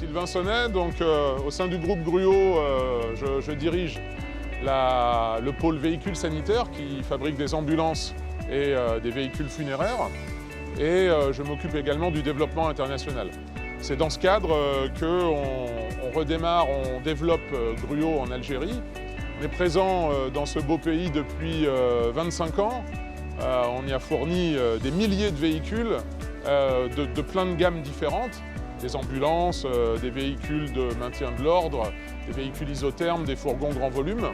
Sylvain Sonnet, donc au sein du groupe Gruau, je dirige le pôle véhicules sanitaires qui fabrique des ambulances et des véhicules funéraires. Et je m'occupe également du développement international. C'est dans ce cadre qu'on redémarre, on développe Gruau en Algérie. On est présent dans ce beau pays depuis 25 ans. On y a fourni des milliers de véhicules de plein de gammes différentes. Des ambulances, des véhicules de maintien de l'ordre, des véhicules isothermes, des fourgons grand volume.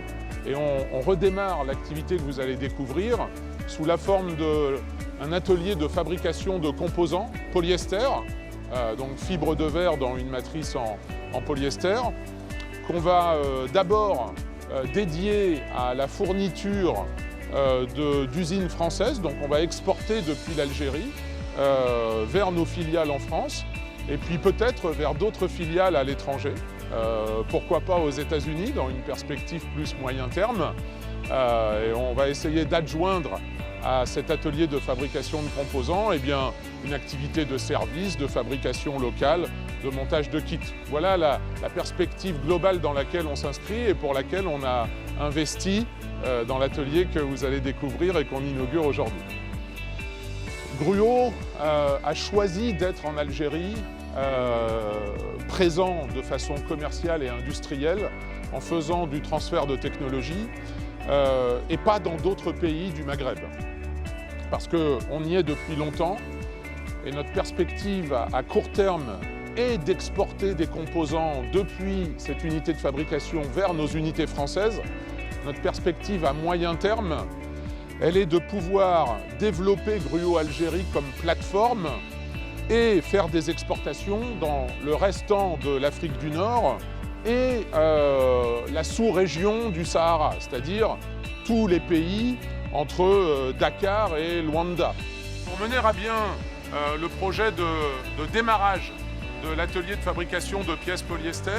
Et on redémarre l'activité que vous allez découvrir sous la forme d'un atelier de fabrication de composants polyester, donc fibre de verre dans une matrice en polyester, qu'on va d'abord dédier à la fourniture d'usines françaises. Donc on va exporter depuis l'Algérie vers nos filiales en France et puis peut-être vers d'autres filiales à l'étranger. Pourquoi pas aux États-Unis dans une perspective plus moyen terme. Et on va essayer d'adjoindre à cet atelier de fabrication de composants une activité de service, de fabrication locale, de montage de kits. Voilà la perspective globale dans laquelle on s'inscrit et pour laquelle on a investi dans l'atelier que vous allez découvrir et qu'on inaugure aujourd'hui. Gruau a choisi d'être en Algérie présent de façon commerciale et industrielle en faisant du transfert de technologie et pas dans d'autres pays du Maghreb. Parce qu'on y est depuis longtemps et notre perspective à court terme est d'exporter des composants depuis cette unité de fabrication vers nos unités françaises. Notre perspective à moyen terme, elle est de pouvoir développer Gruau Algérie comme plateforme et faire des exportations dans le restant de l'Afrique du Nord et la sous-région du Sahara, c'est-à-dire tous les pays entre Dakar et Luanda. Pour mener à bien le projet de démarrage de l'atelier de fabrication de pièces polyester,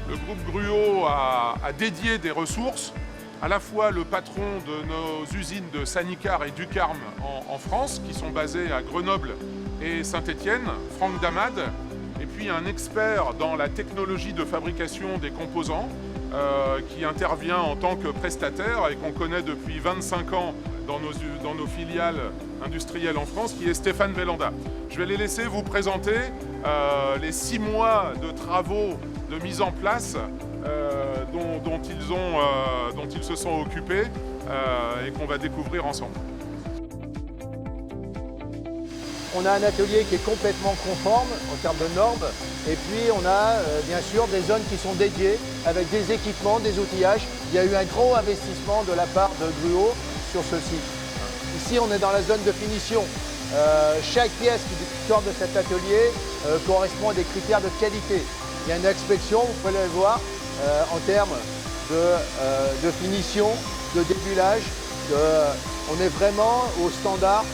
le groupe Gruau a dédié des ressources, à la fois le patron de nos usines de Sanicar et Ducarme en France, qui sont basées à Grenoble et Saint-Étienne, Franck Damad, et puis un expert dans la technologie de fabrication des composants, qui intervient en tant que prestataire et qu'on connaît depuis 25 ans dans nos filiales industrielles en France, qui est Stéphane Vélanda. Je vais les laisser vous présenter les 6 mois de travaux de mise en place dont ils se sont occupés et qu'on va découvrir ensemble. On a un atelier qui est complètement conforme en termes de normes et puis on a bien sûr des zones qui sont dédiées avec des équipements, des outillages. Il y a eu un gros investissement de la part de Gruau sur ce site. Ici on est dans la zone de finition. Chaque pièce qui sort de cet atelier correspond à des critères de qualité. Il y a une inspection, vous pouvez le voir, en termes de finition, de débulage. On est vraiment au standard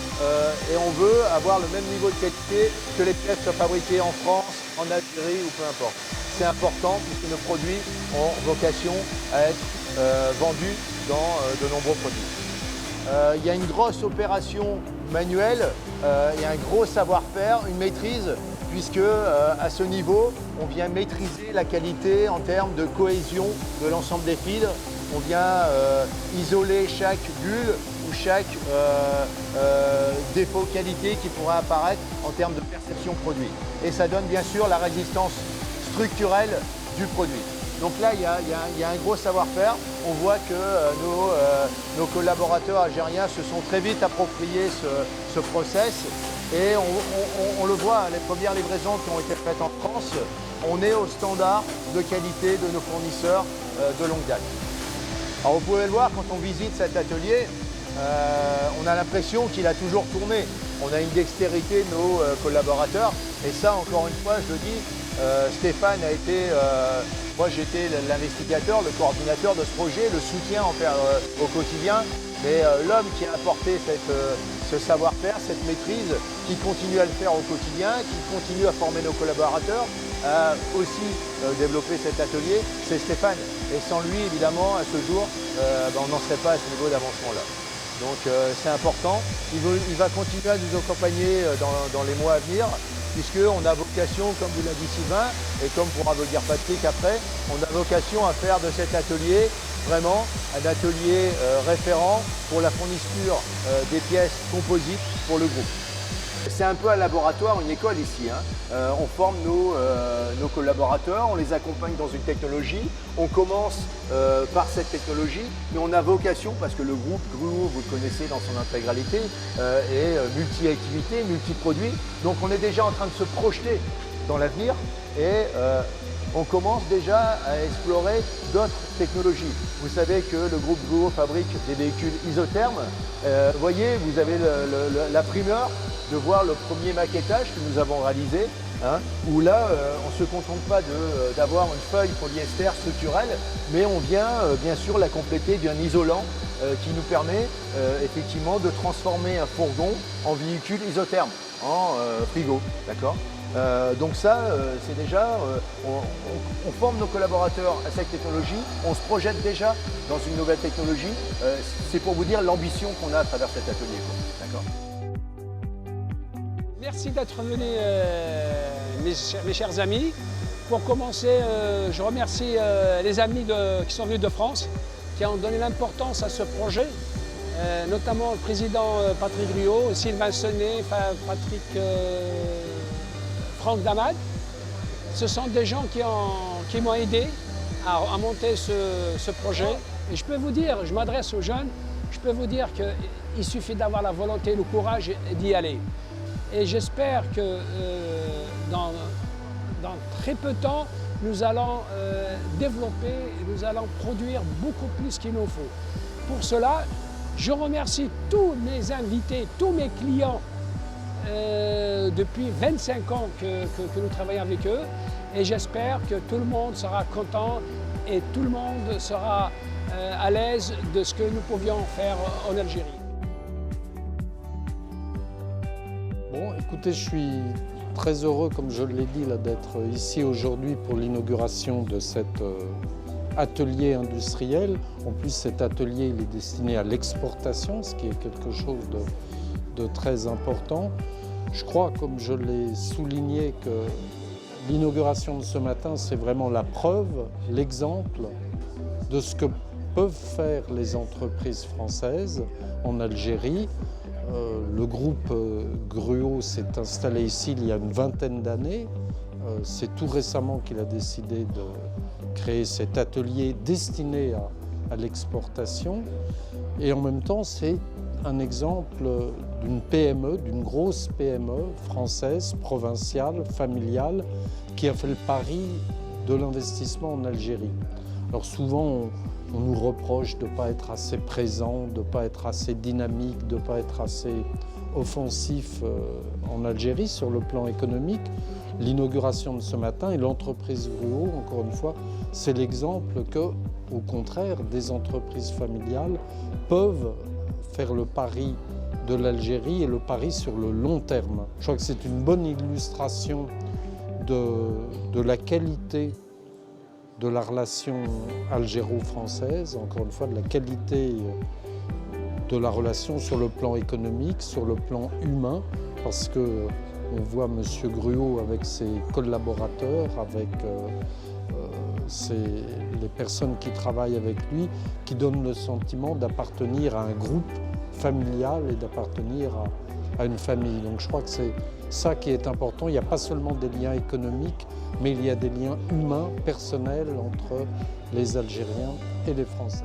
et on veut avoir le même niveau de qualité que les pièces soient fabriquées en France, en Algérie ou peu importe. C'est important puisque nos produits ont vocation à être vendus dans de nombreux produits. Il y a une grosse opération manuelle, il y a un gros savoir-faire, une maîtrise puisque à ce niveau, on vient maîtriser la qualité en termes de cohésion de l'ensemble des fils. On vient isoler chaque bulle ou chaque défaut qualité qui pourrait apparaître en termes de perception produit. Et ça donne bien sûr la résistance structurelle du produit. Donc là, il y a un gros savoir-faire. On voit que nos collaborateurs algériens se sont très vite appropriés ce process. Et on le voit, les premières livraisons qui ont été faites en France, on est au standard de qualité de nos fournisseurs de longue date. Alors vous pouvez le voir, quand on visite cet atelier, on a l'impression qu'il a toujours tourné. On a une dextérité de nos collaborateurs. Et ça, encore une fois, je le dis, Stéphane a été, moi j'étais l'investigateur, le coordinateur de ce projet, le soutien au quotidien. Mais l'homme qui a apporté ce savoir-faire, cette maîtrise, qui continue à le faire au quotidien, qui continue à former nos collaborateurs, a aussi développé cet atelier, c'est Stéphane. Et sans lui, évidemment, à ce jour, on n'en serait pas à ce niveau d'avancement-là. Donc c'est important. Il va continuer à nous accompagner dans les mois à venir. puisqu'on a vocation, comme vous l'a dit Sylvain, et comme pourra vous le dire Patrick après, on a vocation à faire de cet atelier vraiment un atelier référent pour la fourniture des pièces composites pour le groupe. C'est un peu un laboratoire, une école ici. On forme nos collaborateurs, on les accompagne dans une technologie. On commence par cette technologie, mais on a vocation, parce que le groupe Gruau, vous le connaissez dans son intégralité, est multi-activité, multi-produit. Donc on est déjà en train de se projeter dans l'avenir et on commence déjà à explorer d'autres technologies. Vous savez que le groupe Gruau fabrique des véhicules isothermes. Vous voyez, vous avez la primeur de voir le premier maquettage que nous avons réalisé, où là, on ne se contente pas d'avoir une feuille polyester structurelle, mais on vient bien sûr la compléter d'un isolant qui nous permet effectivement de transformer un fourgon en véhicule isotherme, en frigo, d'accord ? Donc ça, c'est déjà, on forme nos collaborateurs à cette technologie, on se projette déjà dans une nouvelle technologie. C'est pour vous dire l'ambition qu'on a à travers cet atelier, d'accord ? Merci d'être venus, mes chers amis. Pour commencer, je remercie les amis qui sont venus de France, qui ont donné l'importance à ce projet, notamment le président Patrick Gruau, Sylvain Senet, Patrick Franck Damad. Ce sont des gens qui m'ont aidé à monter ce projet. Et je peux vous dire, je m'adresse aux jeunes, je peux vous dire qu'il suffit d'avoir la volonté, le courage d'y aller. Et j'espère que dans très peu de temps, nous allons développer, nous allons produire beaucoup plus qu'il nous faut. Pour cela, je remercie tous mes invités, tous mes clients depuis 25 ans que nous travaillons avec eux. Et j'espère que tout le monde sera content et tout le monde sera à l'aise de ce que nous pouvions faire en Algérie. Bon, écoutez, je suis très heureux, comme je l'ai dit, d'être ici aujourd'hui pour l'inauguration de cet atelier industriel. En plus, cet atelier il est destiné à l'exportation, ce qui est quelque chose de très important. Je crois, comme je l'ai souligné, que l'inauguration de ce matin, c'est vraiment la preuve, l'exemple de ce que peuvent faire les entreprises françaises en Algérie. Le groupe Gruau s'est installé ici il y a une vingtaine d'années. C'est tout récemment qu'il a décidé de créer cet atelier destiné à l'exportation. Et en même temps, c'est un exemple d'une PME, d'une grosse PME française, provinciale, familiale, qui a fait le pari de l'investissement en Algérie. Alors souvent, on nous reproche de ne pas être assez présent, de ne pas être assez dynamique, de ne pas être assez offensif en Algérie sur le plan économique. L'inauguration de ce matin et l'entreprise Gruau, encore une fois, c'est l'exemple que, au contraire, des entreprises familiales peuvent faire le pari de l'Algérie et le pari sur le long terme. Je crois que c'est une bonne illustration de la qualité de la relation algéro-française, encore une fois de la qualité de la relation sur le plan économique, sur le plan humain, parce que on voit M. Gruau avec ses collaborateurs, avec les personnes qui travaillent avec lui, qui donnent le sentiment d'appartenir à un groupe familial et d'appartenir à une famille. Donc je crois que c'est ça qui est important. Il n'y a pas seulement des liens économiques, mais il y a des liens humains, personnels entre les Algériens et les Français.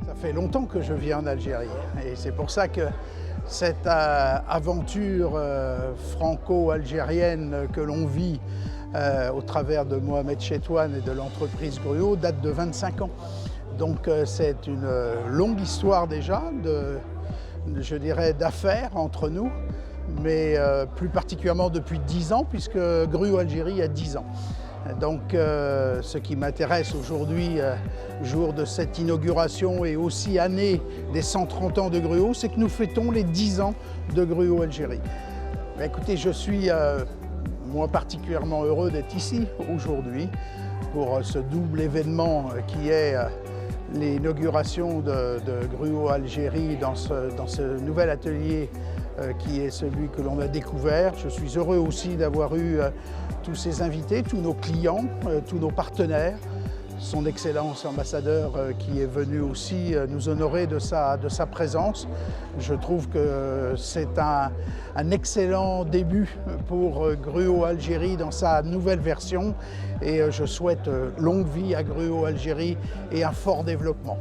Ça fait longtemps que je vis en Algérie et c'est pour ça que cette aventure franco-algérienne que l'on vit au travers de Mohamed Chetouane et de l'entreprise Gruau date de 25 ans. Donc c'est une longue histoire déjà, je dirais, d'affaires entre nous, mais plus particulièrement depuis 10 ans, puisque Gruau Algérie a 10 ans. Donc ce qui m'intéresse aujourd'hui, jour de cette inauguration et aussi année des 130 ans de Gruau, c'est que nous fêtons les 10 ans de Gruau Algérie. Mais écoutez, je suis moi particulièrement heureux d'être ici aujourd'hui pour ce double événement qui est l'inauguration de Gruau Algérie dans ce nouvel atelier qui est celui que l'on a découvert. Je suis heureux aussi d'avoir eu tous ces invités, tous nos clients, tous nos partenaires. Son Excellence ambassadeur qui est venu aussi nous honorer de sa présence. Je trouve que c'est un excellent début pour Gruau Algérie dans sa nouvelle version et je souhaite longue vie à Gruau Algérie et un fort développement.